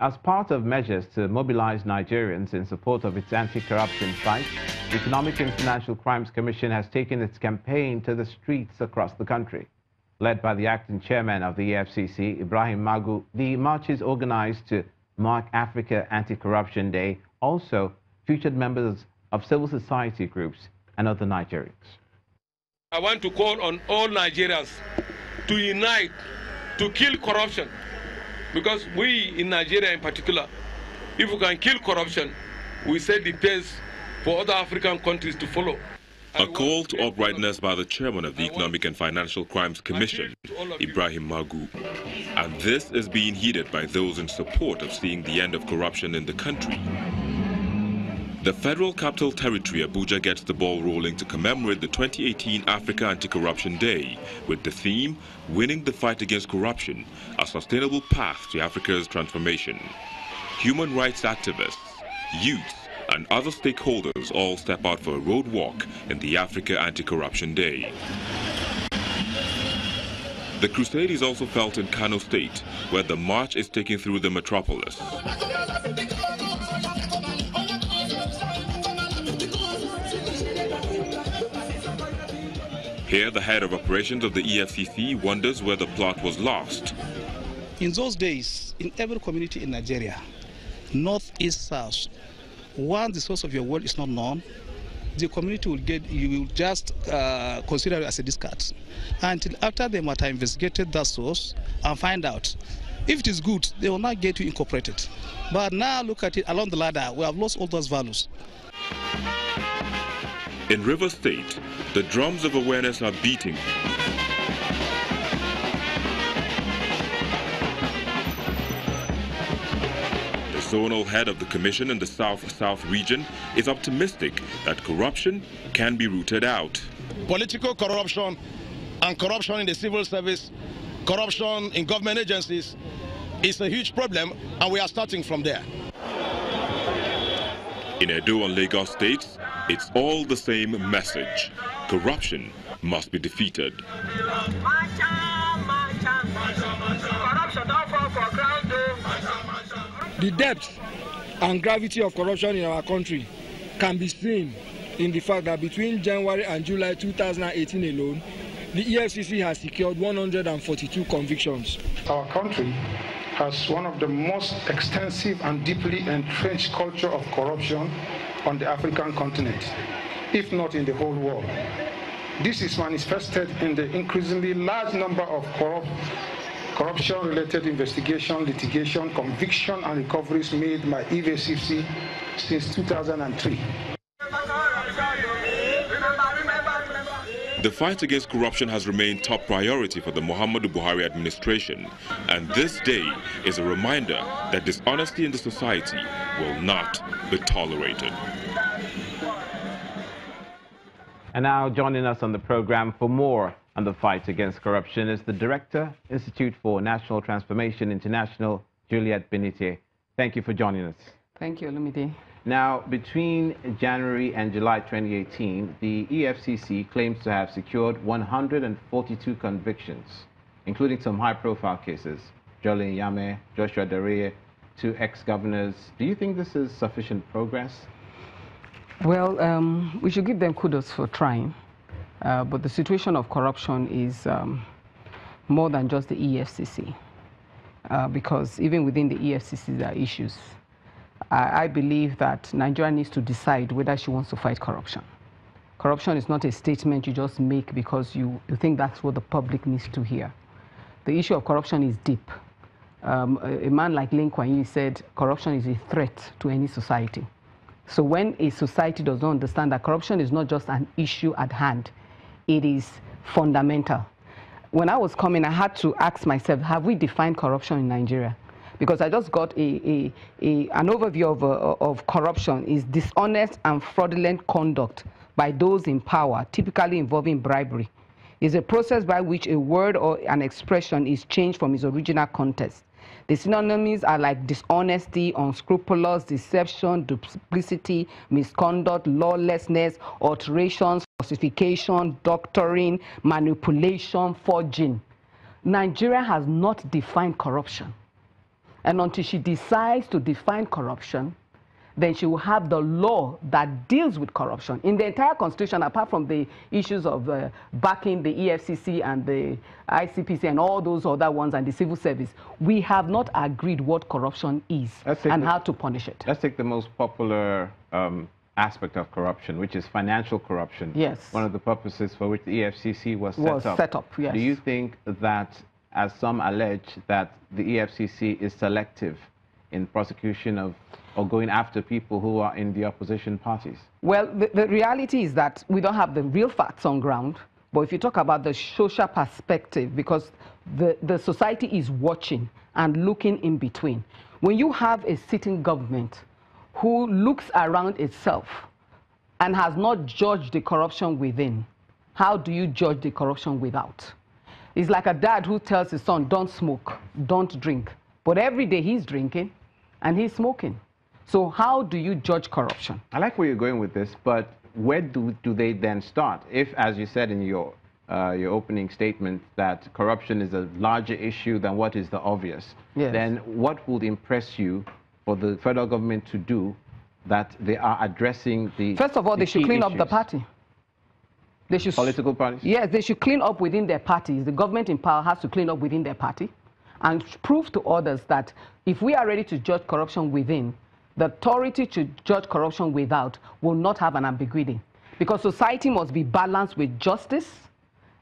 As part of measures to mobilize Nigerians in support of its anti-corruption fight, the Economic and Financial Crimes Commission has taken its campaign to the streets across the country. Led by the acting chairman of the EFCC, Ibrahim Magu, the marches organized to mark Africa Anti-Corruption Day also featured members of civil society groups and other Nigerians. I want to call on all Nigerians to unite to kill corruption. Because we in Nigeria in particular, if we can kill corruption, we set the pace for other African countries to follow. A call to uprightness by the chairman of the Economic and Financial Crimes Commission, Ibrahim Magu. And this is being heeded by those in support of seeing the end of corruption in the country. The Federal Capital Territory, Abuja, gets the ball rolling to commemorate the 2018 Africa Anti-Corruption Day with the theme, Winning the Fight Against Corruption, a Sustainable Path to Africa's Transformation. Human rights activists, youth, and other stakeholders all step out for a road walk in the Africa Anti-Corruption Day. The crusade is also felt in Kano State, where the march is taken through the metropolis. Here, the head of operations of the EFCC wonders where the plot was lost. In those days, in every community in Nigeria, north, east, south, once the source of your wealth is not known, the community will you will just consider it as a discard. Until after they might have investigated that source and find out. If it is good, they will not get you incorporated. But now look at it along the ladder, we have lost all those values. In River State, the drums of awareness are beating. The zonal head of the commission in the South-South region is optimistic that corruption can be rooted out. Political corruption and corruption in the civil service, corruption in government agencies is a huge problem, and we are starting from there. In Edo and Lagos states, it's all the same message. Corruption must be defeated. The depth and gravity of corruption in our country can be seen in the fact that between January and July 2018 alone, the EFCC has secured 142 convictions. Our country has one of the most extensive and deeply entrenched culture of corruption on the African continent, if not in the whole world. This is manifested in the increasingly large number of corruption-related investigation, litigation, conviction, and recoveries made by EFCC since 2003. The fight against corruption has remained top priority for the Muhammadu Buhari administration, and this day is a reminder that dishonesty in the society will not be tolerated. And now joining us on the program for more on the fight against corruption is the Director, Institute for National Transformation International, Juliet Benite. Thank you for joining us. Thank you, Olumide. Now, between January and July 2018, the EFCC claims to have secured 142 convictions, including some high-profile cases, Jolin Yame, Joshua Dareye, 2 ex-governors. Do you think this is sufficient progress? Well, we should give them kudos for trying, but the situation of corruption is more than just the EFCC, because even within the EFCC there are issues. I believe that Nigeria needs to decide whether she wants to fight corruption. Corruption is not a statement you just make because you think that's what the public needs to hear. The issue of corruption is deep. A man like Lin Kuan Yew said corruption is a threat to any society. So when a society does not understand that corruption is not just an issue at hand, it is fundamental. When I was coming, I had to ask myself, have we defined corruption in Nigeria? Because I just got an overview of corruption is dishonest and fraudulent conduct by those in power, typically involving bribery. It's a process by which a word or an expression is changed from its original context. The synonyms are like dishonesty, unscrupulous, deception, duplicity, misconduct, lawlessness, alterations, falsification, doctoring, manipulation, forging. Nigeria has not defined corruption. And until she decides to define corruption, then she will have the law that deals with corruption. In the entire constitution, apart from the issues of backing the EFCC and the ICPC and all those other ones and the civil service, we have not agreed what corruption is and how to punish it. Let's take the most popular aspect of corruption, which is financial corruption. Yes. One of the purposes for which the EFCC was set up. Yes. Do you think that, as some allege, that the EFCC is selective in prosecution of or going after people who are in the opposition parties? Well, the reality is that we don't have the real facts on ground, but if you talk about the social perspective, because the society is watching and looking in between. When you have a sitting government who looks around itself and has not judged the corruption within, how do you judge the corruption without? It's like a dad who tells his son, don't smoke, don't drink. But every day he's drinking and he's smoking. So how do you judge corruption? I like where you're going with this, but where do they then start? If, as you said in your opening statement, that corruption is a larger issue than what is the obvious, then what would impress you for the federal government to do that they are addressing the First of all, they should clean up the party. They should, political parties? Yes, they should clean up within their parties. The government in power has to clean up within their party and prove to others that if we are ready to judge corruption within, the authority to judge corruption without will not have an ambiguity. Because society must be balanced with justice,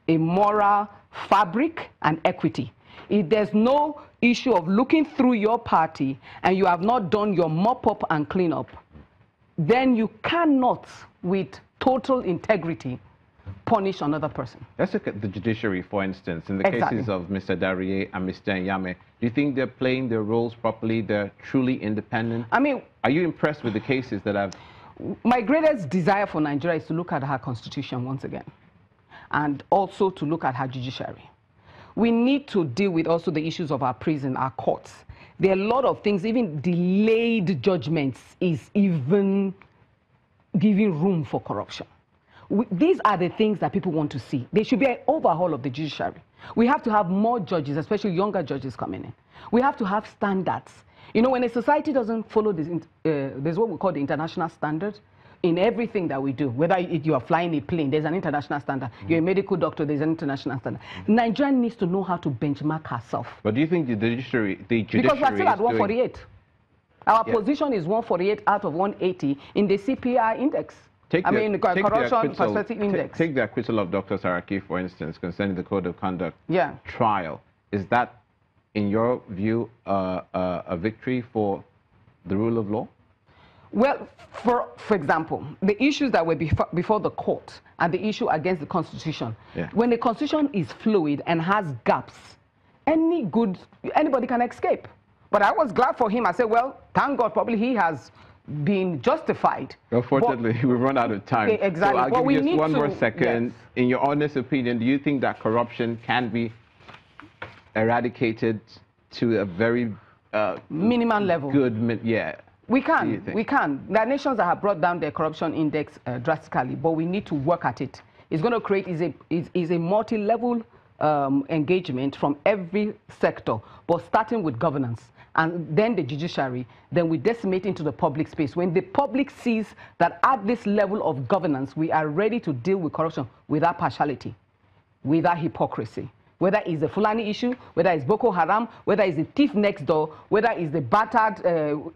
a moral fabric, and equity. If there's no issue of looking through your party and you have not done your mop-up and clean-up, then you cannot, with total integrity, punish another person. Let's look at the judiciary, for instance. In the cases of Mr. Darie and Mr. Nyame, do you think they're playing their roles properly? They're truly independent? I mean, are you impressed with the cases that have... My greatest desire for Nigeria is to look at her constitution once again, and also to look at her judiciary. We need to deal with also the issues of our prison, our courts. There are a lot of things, even delayed judgments is even giving room for corruption. These are the things that people want to see. There should be an overhaul of the judiciary. We have to have more judges, especially younger judges coming in. We have to have standards. You know, when a society doesn't follow this, there's what we call the international standard in everything that we do. Whether you are flying a plane, there's an international standard. You're a medical doctor, there's an international standard. Nigeria needs to know how to benchmark herself. But do you think the judiciary because we're still at 148. Our position is 148 out of 180 in the CPI index. Corruption perspective index. Take the acquittal of Dr. Saraki, for instance, concerning the Code of Conduct trial. Is that, in your view, a victory for the rule of law? Well, for example, the issues that were before the court and the issue against the Constitution, when the Constitution is fluid and has gaps, anybody can escape. But I was glad for him. I said, well, thank God, probably he has been justified. Unfortunately, we've run out of time. Exactly. So I'll give you just one more second. In your honest opinion, do you think that corruption can be eradicated to a very minimum level? We can. We can. There are nations that have brought down their corruption index drastically, but we need to work at it. It's going to create is a multi-level engagement from every sector, but starting with governance and then the judiciary, then we decimate into the public space. When the public sees that at this level of governance, we are ready to deal with corruption without partiality, without hypocrisy. Whether it's the Fulani issue, whether it's Boko Haram, whether it's the thief next door, whether it's the battered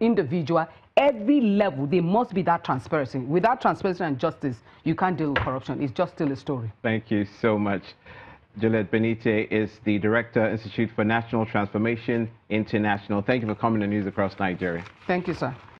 individual, every level, there must be that transparency. Without transparency and justice, you can't deal with corruption. It's just still a story. Thank you so much. Juliet Benite is the Director, Institute for National Transformation International. Thank you for coming to News Across Nigeria. Thank you, sir.